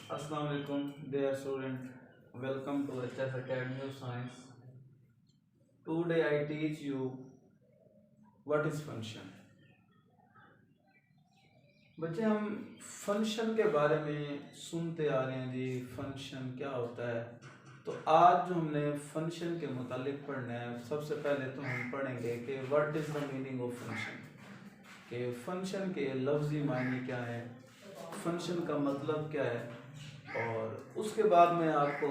Assalamu alaikum, dear student. Welcome to HS Academy of Science. Today I teach you what is function. बच्चे हम function के बारे में सुनते आ रहे हैं जी, फंक्शन क्या होता है। तो आज जो हमने फंक्शन के मुतालिक पढ़ना है, सबसे पहले तो हम पढ़ेंगे कि what is the meaning of function, कि फंक्शन के लफ्ज़ी मायने क्या है, फंक्शन का मतलब क्या है, और उसके बाद में आपको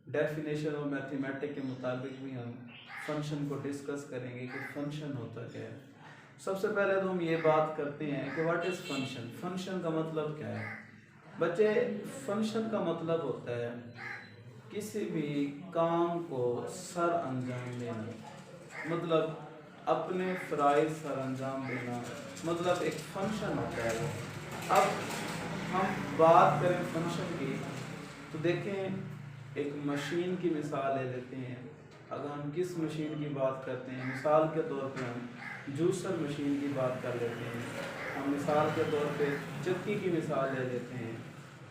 डेफिनेशन और मैथमेटिक के मुताबिक भी हम फंक्शन को डिस्कस करेंगे कि फंक्शन होता क्या है। सबसे पहले तो हम ये बात करते हैं कि व्हाट इज़ फंक्शन। फंक्शन का मतलब क्या है बच्चे? फंक्शन का मतलब होता है किसी भी काम को सर अंजाम देना, मतलब अपने फ़राइज़ सर अंजाम देना, मतलब एक फंक्शन होता है वो। अब हम बात करें फंक्शन की तो देखें, एक मशीन की मिसाल ले लेते हैं। अगर हम किस मशीन की बात करते हैं, मिसाल के तौर पे हम जूसर मशीन की बात कर लेते हैं, हम मिसाल के तौर पे चक्की की मिसाल ले लेते हैं।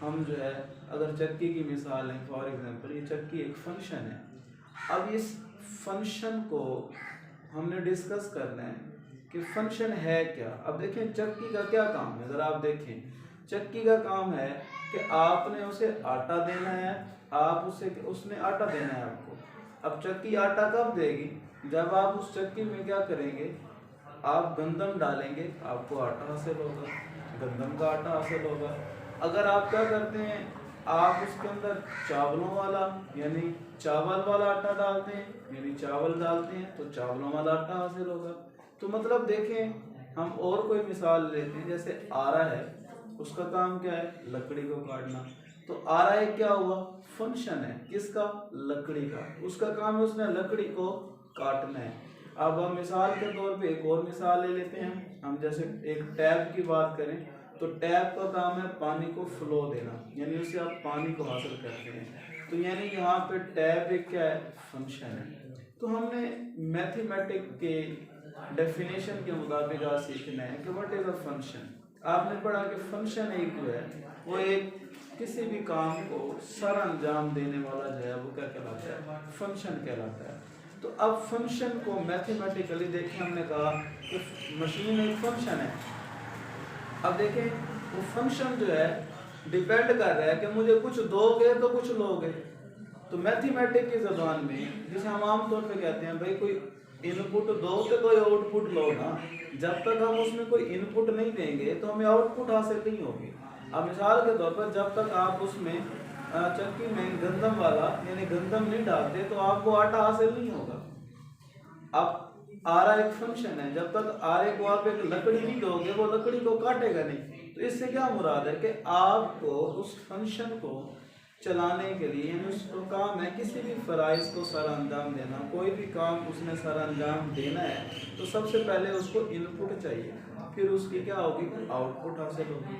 हम जो है अगर चक्की की मिसाल है, फॉर एग्जांपल ये चक्की एक फंक्शन है। अब इस फंक्शन को हमने डिस्कस करना है कि फंक्शन है क्या। अब देखें चक्की का क्या काम है, ज़रा आप देखें। चक्की का काम है कि आपने उसे आटा देना है, आप उसने आटा देना है आपको। अब चक्की आटा कब देगी? जब आप उस चक्की में क्या करेंगे, आप गंदम डालेंगे, आपको आटा हासिल होगा, गंदम का आटा हासिल होगा। अगर आप क्या करते हैं, आप उसके अंदर चावलों वाला यानी चावल वाला आटा डालते हैं, यानी चावल डालते हैं तो चावलों वाला आटा हासिल होगा। तो मतलब देखें, हम और कोई मिसाल लेते हैं, जैसे आरा है, उसका काम क्या है? लकड़ी को काटना। तो आरा एक क्या हुआ? फंक्शन है। किसका? लकड़ी का। उसका काम है उसने लकड़ी को काटना है। अब हम मिसाल के तौर पे एक और मिसाल ले लेते हैं। हम जैसे एक टैप की बात करें तो टैप का काम है पानी को फ्लो देना, यानी उससे आप पानी को हासिल करते हैं। तो यानी यहाँ पे टैप एक क्या है? फंक्शन है। तो हमने मैथमेटिक के डेफिनेशन के मुताबिक आज सीखना है कि व्हाट इज़ अ फंक्शन। आपने पढ़ा कि फंक्शन एक जो है वो एक किसी भी काम को सर अंजाम देने वाला जो है वो क्या कहलाता है? फंक्शन कहलाता है। तो अब फंक्शन को मैथमेटिकली देखें, हमने कहा कि मशीन एक फंक्शन है। अब देखें वो फंक्शन जो है डिपेंड कर रहा है कि मुझे कुछ दोगे तो कुछ लोगे। तो मैथमेटिक की ज़बान में जिसे हम आमतौर पे कहते हैं, भाई कोई इनपुट दो तो कोई आउटपुट लो ना। जब तक हम उसमें कोई इनपुट नहीं देंगे तो हमें आउटपुट हासिल नहीं होगी। अब मिसाल के तौर पर जब तक आप उसमें चक्की में गंदम वाला यानी गंदम नहीं डालते तो आपको आटा हासिल नहीं होगा। अब आरा एक फंक्शन है, जब तक आरे को आप एक लकड़ी नहीं दोगे वो लकड़ी को काटेगा नहीं। तो इससे क्या मुराद है कि आपको उस फंक्शन को चलाने के लिए, यानी उसको काम है किसी भी फ़राइज़ को सर अंजाम देना, कोई भी काम उसने सर अंजाम देना है तो सबसे पहले उसको इनपुट चाहिए, फिर उसकी क्या होगी? आउटपुट हासिल होगी।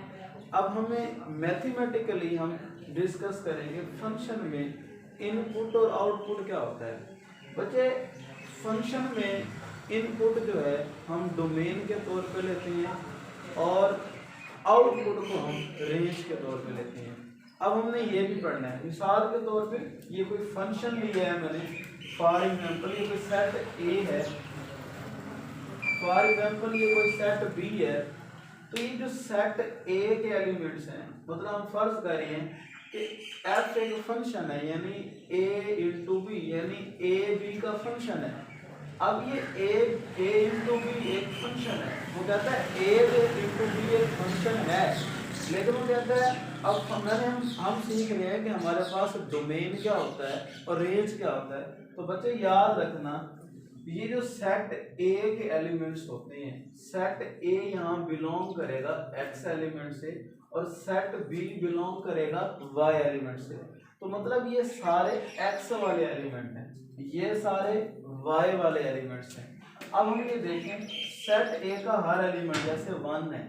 अब हमें मैथमेटिकली हम डिस्कस करेंगे फंक्शन में इनपुट और आउटपुट क्या होता है। बच्चे फंक्शन में इनपुट जो है हम डोमेन के तौर पे लेते हैं और आउटपुट को हम रेंज के तौर पे लेते हैं। अब हमने ये भी पढ़ना है, मिसाल के तौर पे ये कोई फंक्शन लिया है मैंने, फॉर एग्जांपल ये कोई सेट ए है, फॉर एग्जांपल ये कोई सेट बी है। तो ये जो सेट ए के एलिमेंट्स हैं, मतलब हम फर्ज कर रहे हैं कि एफ एक फंक्शन है, यानी ए इंटू बी, यानी ए बी का फंक्शन है। अब ये ए इंटू बी एक फंक्शन है, वो कहता है ए इंटू बी एक फंक्शन है, लेकिन वो कहता है अब हम सीख रहे हैं कि हमारे पास डोमेन क्या होता है और रेंज क्या होता है। तो बच्चे याद रखना, ये जो सेट ए के एलिमेंट्स होते हैं, सेट ए यहाँ बिलोंग करेगा एक्स एलिमेंट से और सेट बी बिलोंग करेगा वाई एलिमेंट से। तो मतलब ये सारे एक्स वाले एलिमेंट हैं, ये सारे वाई वाले एलिमेंट्स हैं। अब हम ये देखें, सेट ए का हर एलिमेंट जैसे 1 है,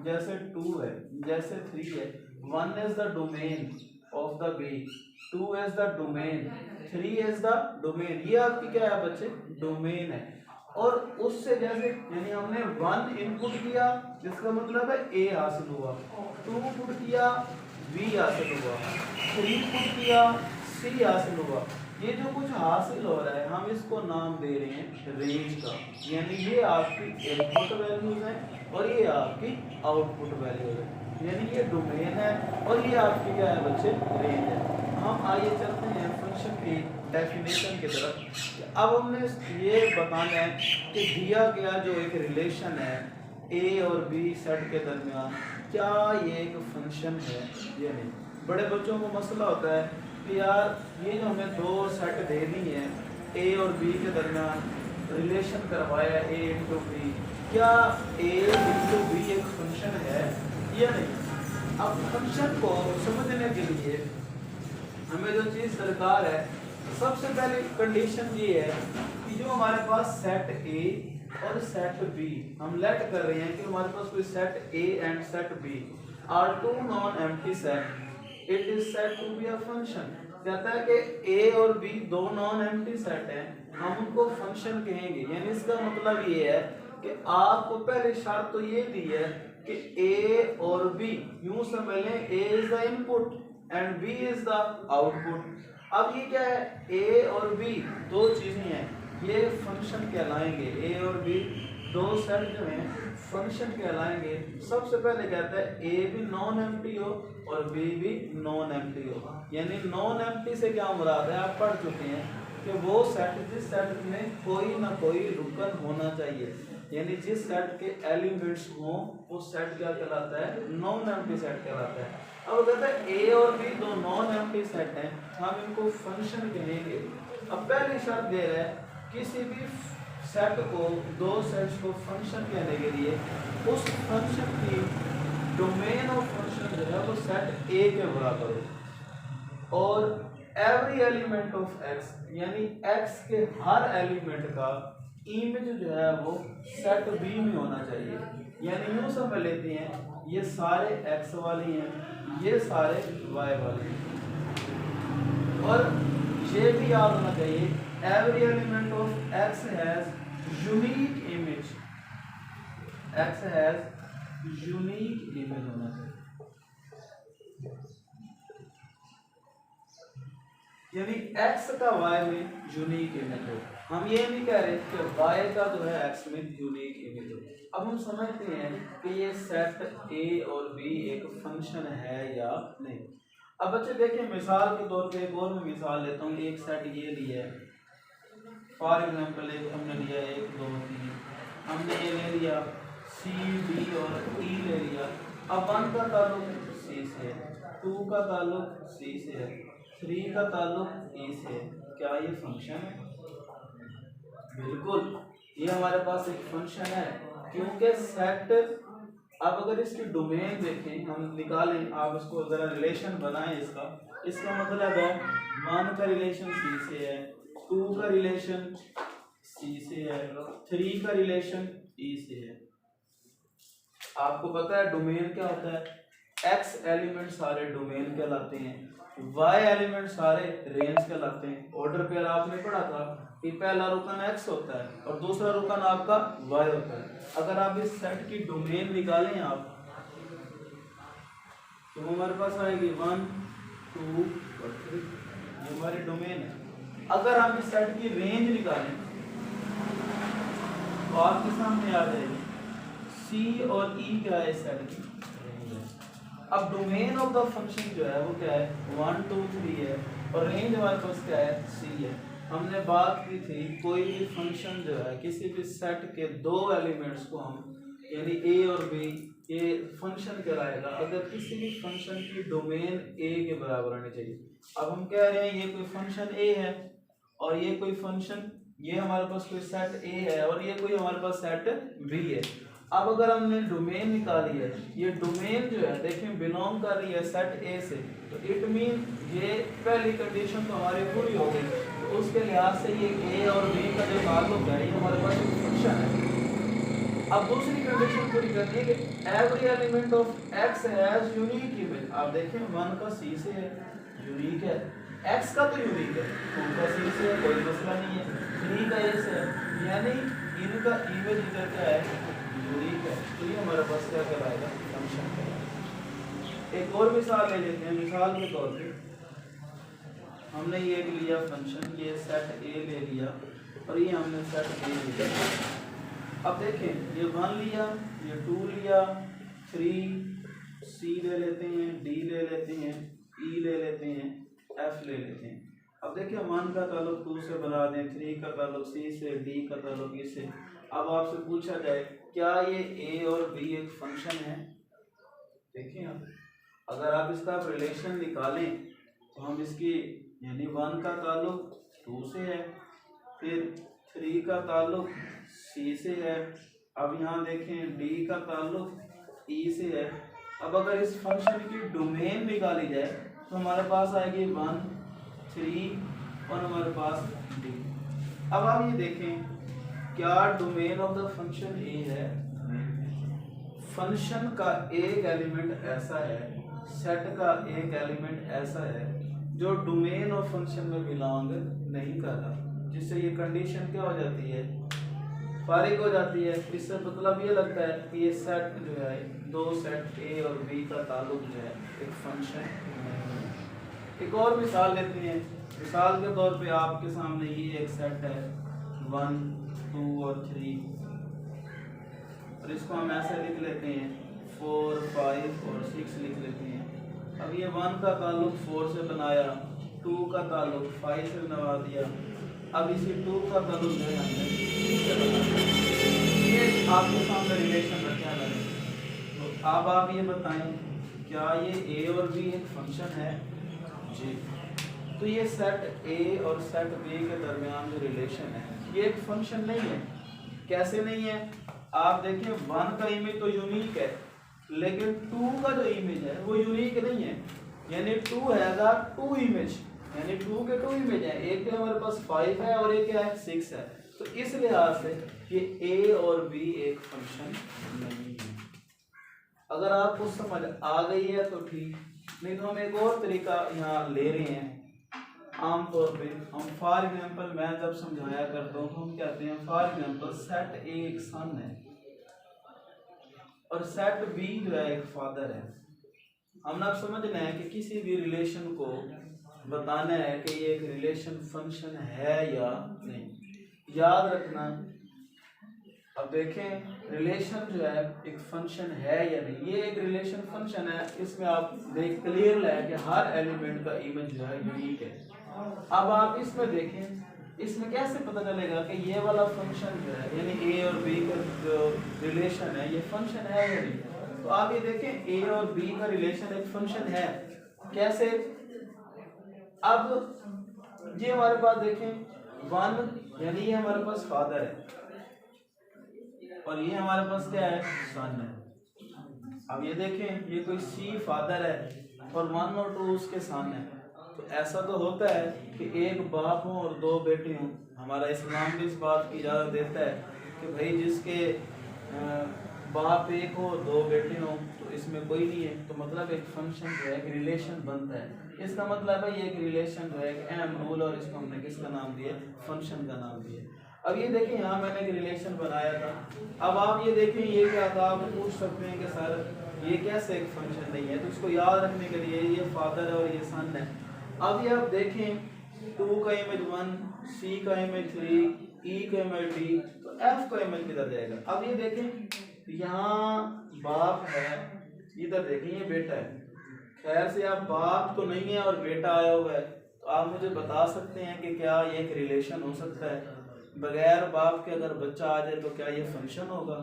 जैसे 2 है, जैसे 3 है। 1 is the domain of the B, 2 is the domain, 3 is the domain. ये आपकी क्या है बच्चे? डोमेन है। और उससे जैसे यानी हमने 1 इनपुट किया जिसका मतलब है ए हासिल हुआ, 2 पुट किया बी हासिल हुआ, 3 पुट किया, सी हासिल हुआ। ये जो कुछ हासिल हो रहा है हम इसको नाम दे रहे हैं रेंज का, यानी ये आपकी इनपुट वैल्यूज है और ये आपकी आउटपुट वैल्यूज है, यानी ये डोमेन है और ये आपकी क्या है बच्चे, रेंज है। हम आइए चलते हैं फंक्शन की डेफिनेशन की तरफ। अब हमने ये बताना है कि दिया गया जो एक रिलेशन है ए और बी सेट के दरमियान, क्या ये एक फंक्शन है या नहीं। बड़े बच्चों को मसला होता है कि यार ये जो हमें दो सेट दे दी है ए और बी के दरमियान रिलेशन करवाया ए इंटू बी, क्या ए इंटू बी एक फंक्शन है या नहीं। अब फंक्शन को समझने के लिए हमें जो चीज़ दरकार है, सबसे पहले कंडीशन ये है कि जो हमारे पास सेट ए और सेट बी हम लेट कर रहे हैं कि हमारे पास कोई set A and set B are two non empty set, it is said to be a function. कहता है कि ए और बी दो नॉन एम्प्टी सेट हैं, हम उनको फंक्शन कहेंगे। यानी इसका मतलब ये है कि आपको पहले शर्त तो ये दी है कि ए और बी यूं समझ लें, A is the input and B is the output. अब ये क्या है, ए और बी दो चीजें हैं, ये फंक्शन कहलाएंगे। ए और बी दो सेट जो हैं फंक्शन कहलाएंगे। सबसे पहले कहता है ए भी नॉन एम्प्टी हो और बी भी नॉन एम्प्टी हो। यानी नॉन एम्प्टी से क्या मुराद है, आप पढ़ चुके हैं कि वो सेट जिस सेट में कोई ना कोई रुकन होना चाहिए, यानी जिस सेट के एलिमेंट्स हों वो सेट क्या कहलाता है, नॉन एम्प्टी सेट कहलाता है। अब कहता है ए और बी दो नॉन एम्प्टी सेट हैं, हम इनको फंक्शन कहेंगे। अब पहली शर्त दे रहा है किसी भी सेट को, दो सेट्स को फंक्शन कहने के लिए उस फंक्शन की डोमेन ऑफ फंक्शन जो है वो सेट ए के बराबर हो और एवरी एलिमेंट ऑफ एक्स, यानी एक्स के हर एलिमेंट का इमेज जो है वो सेट बी में होना चाहिए। यानी यूँ समझ लेते हैं ये सारे एक्स वाले हैं, ये सारे वाई वाले हैं, और ये भी याद होना चाहिए every element of x has unique image, x has unique image होना चाहिए। यानी x का y में यूनिक इमेज हो। हम ये नहीं कह रहे कि y का जो है x में यूनिक इमेज हो। अब हम समझते हैं कि ये सेट a और b एक फंक्शन है या नहीं। अब बच्चे देखिए मिसाल के तौर पे एक और मैं मिसाल लेता हूँ। एक सेट ये लिया है, फॉर एग्जाम्पल एक हमने लिया 1 2 3, हमने ये ले लिया सी डी और ई ले लिया। अब 1 का ताल्लुक सी से है, 2 का ताल्लुक सी से है, 3 का ताल्लुक ई से है। क्या ये फंक्शन है? बिल्कुल, ये हमारे पास एक फंक्शन है क्योंकि सेट, अब अगर इसकी डोमेन देखें हम निकालें, आप इसको जरा रिलेशन बनाएं इसका मतलब है 1 का रिलेशन सी से है, 2 का रिलेशन सी से है, 3 का रिलेशन ई से है। आपको पता है डोमेन क्या होता है, एक्स एलिमेंट सारे डोमेन कहलाते हैं, वाई एलिमेंट सारे रेंज कहलाते हैं। ऑर्डर पेयर आपने पढ़ा था कि पहला रुकन एक्स होता है और दूसरा रुकन आपका वाई होता है। अगर आप इस सेट की डोमेन निकालें आप, तो हमारे पास आएगी 1 2 और 3, ये हमारी डोमेन है। अगर हम इस सेट की रेंज निकालें तो आपके सामने आ जाएगी सी और ई क्या है इस सेट की रेंज है। अब डोमेन ऑफ द फंक्शन जो है वो क्या है, 1 2 3 है और रेंज हमारे पास क्या है, सी है। हमने बात की थी कोई भी फंक्शन जो है किसी भी सेट के दो एलिमेंट्स को हम, यानी ए और बी, ये फंक्शन कहलाएगा अगर किसी भी फंक्शन की डोमेन ए के बराबर होनी चाहिए। अब हम कह रहे हैं ये कोई फंक्शन ए है और ये कोई फंक्शन, ये हमारे पास कोई सेट ए है और ये कोई हमारे पास सेट बी है। अब अगर हमने डोमेन निकाली है, ये डोमेन जो है देखें बिलोंग कर रही है सेट ए से, तो इट मीन ये पहली कंडीशन तो हमारी पूरी हो गई, तो उसके लिहाज से ये ए और बी का जो ताल्लुक है ये हमारे पास एक फंक्शन है। अब दूसरी कंडीशन पूरी करनी है कि every element of x has unique image. आप देखें 1 का सी से है, यूनिक है, एक्स का तो यूनिक है, 2 का सी से है, कोई मसला नहीं है, 3 का ए से है, यानी इनका इमेज इधर क्या है, यूनिक है। तो ये हमारे पास क्या कहलाएगा, फंक्शन कहलाएगा। एक और मिसाल ले लेते हैं। मिसाल के तौर पे हमने ये लिया फंक्शन, ये सेट ए ले लिया और ये हमने सेट बी लिया। अब देखें ये 1 लिया, ये 2 लिया, 3 सी ले लेते हैं, डी ले लेते हैं, ई ले लेते हैं, एफ ले लेते हैं। अब देखिए 1 का ताल्लुक 2 से बना दें, 3 का ताल्लुक सी से, डी का ताल्लुक ई से। अब आपसे पूछा जाए क्या ये ए और बी एक फंक्शन है? देखिए आप, अगर आप इसका रिलेशन निकालें तो हम इसकी यानी 1 का ताल्लुक 2 से है, फिर 3 का ताल्लुक सी से है, अब यहाँ देखें डी का ताल्लुक ई से है। अब अगर इस फंक्शन की डोमेन निकाली जाए तो हमारे पास आएगी 1, 3 और हमारे पास डी। अब आप ये देखें क्या डोमेन ऑफ द फंक्शन ए है? फंक्शन का एक एलिमेंट ऐसा है, सेट का एक एलिमेंट ऐसा है जो डोमेन ऑफ फंक्शन में बिलोंग नहीं कर रहा, जिससे ये कंडीशन क्या हो जाती है, फारिग हो जाती है। इससे मतलब ये लगता है कि ये सेट जो है, दो सेट ए और बी का ताल्लुक जो है एक फंक्शन है। एक और मिसाल लेते हैं। मिसाल के तौर पे आपके सामने ये एक सेट है 1, 2 और 3 और इसको हम ऐसे लिख लेते हैं 4, 5 और 6 लिख लेते हैं। अब ये 1 का ताल्लुक 4 से बनाया, 2 का ताल्लुक 5 से बना दिया, अब इसी 2 का ताल्लुक जो है हमने 6 से बना दिया। ये आपके सामने रिलेशन रखा है। तो अब आप ये बताएं क्या ये ए और बी एक फंक्शन है? जी। तो ये सेट ए और सेट बी के दरमियान जो रिलेशन है ये एक फंक्शन नहीं है। कैसे नहीं है? आप देखिए 1 का इमेज तो यूनिक है, लेकिन 2 का जो इमेज है वो यूनिक नहीं है। यानी 2 हैगा 2 इमेज, यानी 2 के 2 इमेज है, एक के हमारे पास 5 है और एक क्या है 6 है। तो इस लिहाज से ये ए और बी एक फंक्शन नहीं है। अगर आपको समझ आ गई है तो ठीक, नहीं तो हम एक और तरीका यहाँ ले रहे हैं। आमतौर पे हम फॉर एग्जाम्पल मैं जब समझाया करता हूँ तो हम कहते हैं फॉर एग्जाम्पल सेट ए एक सन है और सेट बी जो है एक फादर है। हमने अब समझना है कि किसी भी रिलेशन को बताना है कि ये एक रिलेशन फंक्शन है या नहीं। याद रखना, अब देखें रिलेशन जो है एक फंक्शन है या नहीं। ये एक रिलेशन फंक्शन है, इसमें आप देख क्लियर है कि हर एलिमेंट का इमेज जो है यूनिक है। अब आप इसमें देखें, इसमें कैसे पता चलेगा कि ये वाला फंक्शन जो है यानी ए और बी का जो रिलेशन है ये फंक्शन है या नहीं। तो आप ये देखें ए और बी का रिलेशन एक फंक्शन है। कैसे? अब ये हमारे पास देखें 1 यानी ये हमारे पास फादर है और ये हमारे पास क्या है, सन है। अब ये देखें ये कोई सी फादर है और 1 और 2 उसके सन है। तो ऐसा तो होता है कि एक बाप हो और 2 बेटे हों। हमारा इस्लाम भी इस बात की इजाज़त देता है कि भाई जिसके बाप एक हो 2 बेटे हों तो इसमें कोई नहीं है। तो मतलब एक फंक्शन जो है एक रिलेशन बनता है। इसका मतलब है ये एक रिलेशन जो है एक अहम रूल, और इसको हमने किसका नाम दिया, फंक्शन का नाम दिया। अब ये देखें यहाँ मैंने एक रिलेशन बनाया था। अब आप ये देखें ये क्या था, आप पूछ सकते हैं कि सर ये कैसे एक फंक्शन नहीं है। तो इसको याद रखने के लिए ये फादर है और ये सन है। अब ये आप देखें 2 का इमेज 1, सी का इमेज 3, ई का इमेज डी, तो एफ का इमेज किधर जाएगा? अब ये देखें यहाँ बाप है, इधर देखें ये बेटा है। खैर से आप बाप तो नहीं है और बेटा आया हुआ है, तो आप मुझे बता सकते हैं कि क्या ये एक रिलेशन हो सकता है? बगैर बाप के अगर बच्चा आ जाए तो क्या ये फंक्शन होगा?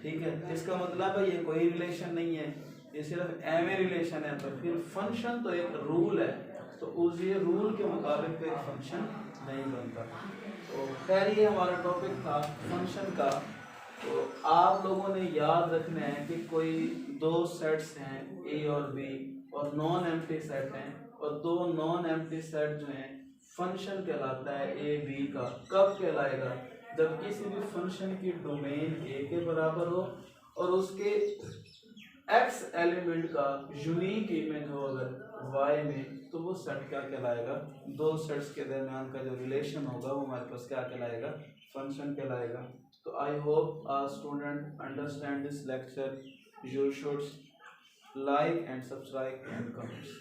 ठीक है, इसका मतलब है ये कोई रिलेशन नहीं है, ये सिर्फ एम ए रिलेशन है। तो फिर फंक्शन तो एक रूल है, तो उस ये रूल के मुताबिक तो एक फंक्शन नहीं बनता। तो खैर ये हमारा टॉपिक था फंक्शन का। तो आप लोगों ने याद रखना है कि कोई 2 सेट्स हैं ए और बी और नॉन एम्प्टी सेट हैं, और 2 नॉन एम्प्टी सेट जो हैं फंक्शन कहलाता है ए बी का। कब कहलाएगा? जब किसी भी फंक्शन की डोमेन ए के बराबर हो और उसके एक्स एलिमेंट का यूनिक इमेज हो अगर वाई में, तो वो सेट क्या कहलाएगा? 2 सेट्स के दरमियान का जो रिलेशन होगा वो हमारे पास क्या कहलाएगा? फंक्शन कहलाएगा। तो I hope student understand this lecture. You should like and subscribe and comments.